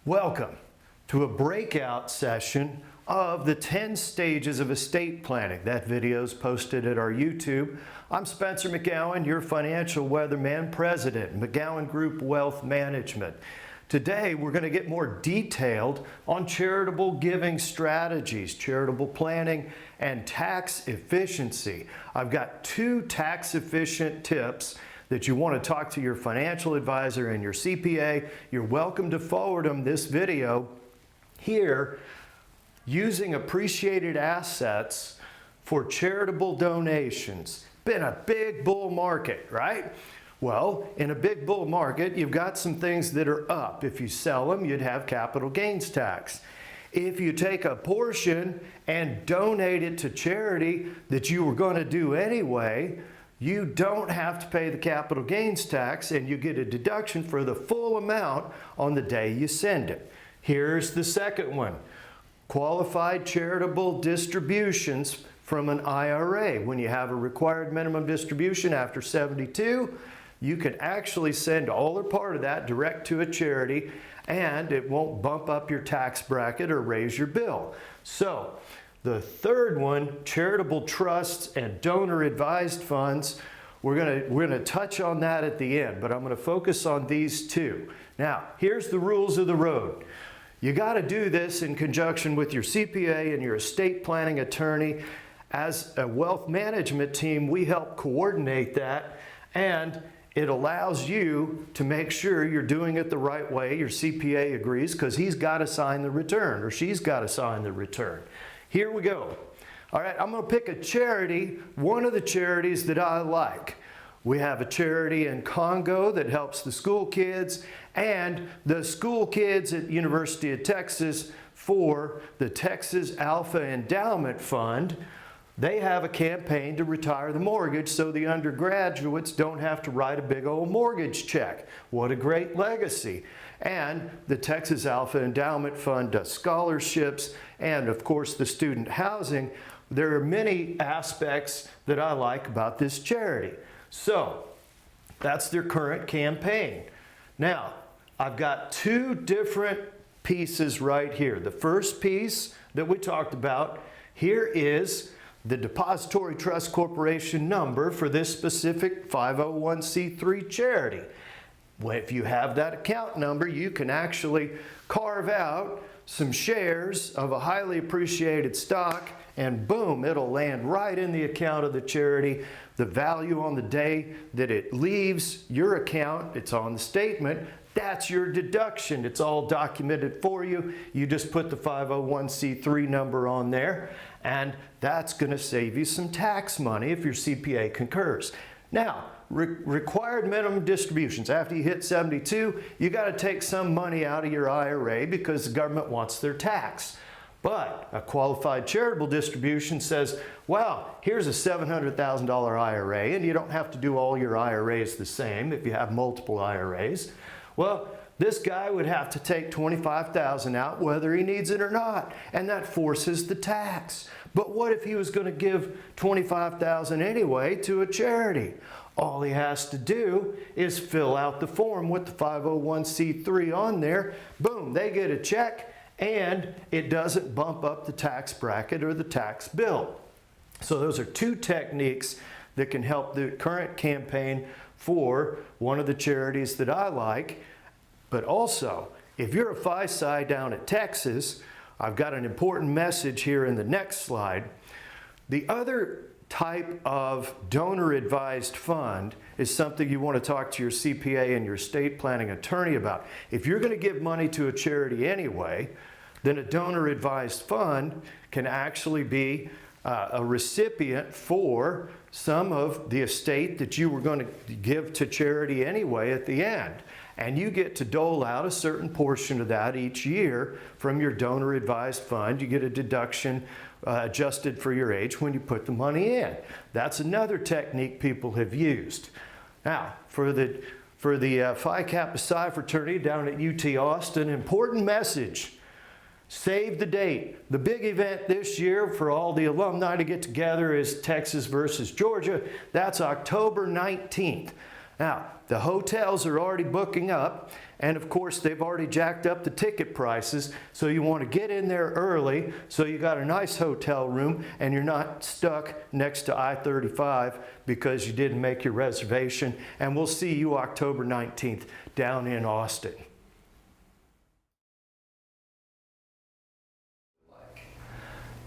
Welcome to a breakout session of the 10 stages of estate planning. That video is posted at our YouTube. I'm Spencer McGowan, your financial weatherman president, McGowanGroup Wealth Management. Today we're going to get more detailed on charitable giving strategies, charitable planning, and tax efficiency. I've got 2 tax efficient tips that you want to talk to your financial advisor and your CPA. You're welcome to forward them this video here using appreciated assets for charitable donations. Been a big bull market, right? Well, in a big bull market, you've got some things that are up. If you sell them, you'd have capital gains tax. If you take a portion and donate it to charity that you were going to do anyway, you don't have to pay the capital gains tax and you get a deduction for the full amount on the day you send it. Here's the second one. Qualified charitable distributions from an IRA. When you have a required minimum distribution after 72, you can actually send all or part of that direct to a charity and it won't bump up your tax bracket or raise your bill. So, the third one, charitable trusts and donor advised funds, we're going to touch on that at the end, but I'm going to focus on these 2. Now, here's the rules of the road. You got to do this in conjunction with your CPA and your estate planning attorney. As a wealth management team, we help coordinate that, and it allows you to make sure you're doing it the right way. Your CPA agrees because he's got to sign the return or she's got to sign the return. Here we go. All right, I'm going to pick a charity, one of the charities that I like. We have a charity in Congo that helps the school kids, and the school kids at University of Texas for the Texas Alpha Endowment Fund. They have a campaign to retire the mortgage so the undergraduates don't have to write a big old mortgage check. What a great legacy. And the Texas Alpha Endowment Fund does scholarships and, of course, the student housing. There are many aspects that I like about this charity. So, that's their current campaign. Now, I've got 2 different pieces right here. The first piece that we talked about, here is the Depository Trust Corporation number for this specific 501c3 charity. Well, if you have that account number, you can actually carve out some shares of a highly appreciated stock and boom, it'll land right in the account of the charity. The value on the day that it leaves your account, it's on the statement, that's your deduction. It's all documented for you. You just put the 501c3 number on there, and that's going to save you some tax money if your CPA concurs. Now, required minimum distributions. After you hit 72, you got to take some money out of your IRA because the government wants their tax. But a qualified charitable distribution says, well, here's a $700,000 IRA, and you don't have to do all your IRAs the same if you have multiple IRAs. Well, this guy would have to take $25,000 out whether he needs it or not, and that forces the tax. But what if he was going to give $25,000 anyway to a charity? All he has to do is fill out the form with the 501c3 on there. Boom, they get a check, and it doesn't bump up the tax bracket or the tax bill. So those are 2 techniques that can help the current campaign for one of the charities that I like. But also, if you're a FI-SI down at Texas, I've got an important message here in the next slide. The other type of donor advised fund is something you want to talk to your CPA and your estate planning attorney about. If you're going to give money to a charity anyway, then a donor advised fund can actually be a recipient for some of the estate that you were going to give to charity anyway at the end. And you get to dole out a certain portion of that each year from your donor advised fund. You get a deduction adjusted for your age when you put the money in. That's another technique people have used. Now, for the Phi Kappa Psi fraternity down at UT Austin, important message. Save the date. The big event this year for all the alumni to get together is Texas versus Georgia. That's October 19th. Now, the hotels are already booking up, and of course they've already jacked up the ticket prices, so you want to get in there early so you got a nice hotel room and you're not stuck next to I-35 because you didn't make your reservation. And we'll see you October 19th down in Austin.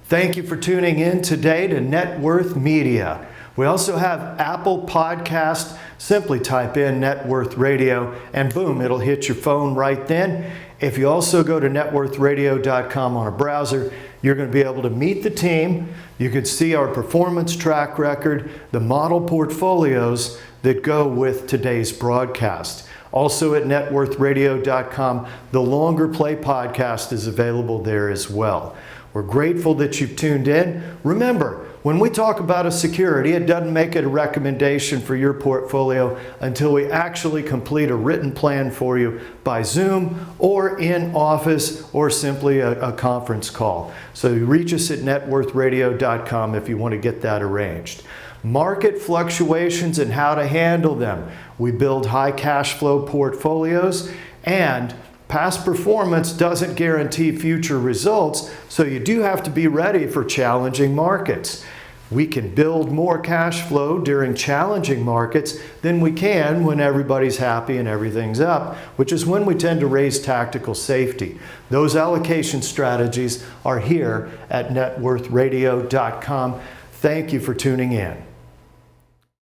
Thank you for tuning in today to Net Worth Media. We also have Apple Podcast. Simply type in Net Worth Radio and boom, it'll hit your phone right then. If you also go to networthradio.com on a browser, you're going to be able to meet the team. You can see our performance track record, the model portfolios that go with today's broadcast. Also at networthradio.com, the longer play podcast is available there as well. We're grateful that you've tuned in. Remember, when we talk about a security, it doesn't make it a recommendation for your portfolio until we actually complete a written plan for you by Zoom or in office or simply a conference call. So you reach us at networthradio.com if you want to get that arranged. Market fluctuations and how to handle them. We build high cash flow portfolios, and past performance doesn't guarantee future results, so you do have to be ready for challenging markets. We can build more cash flow during challenging markets than we can when everybody's happy and everything's up, which is when we tend to raise tactical safety. Those allocation strategies are here at networthradio.com. Thank you for tuning in.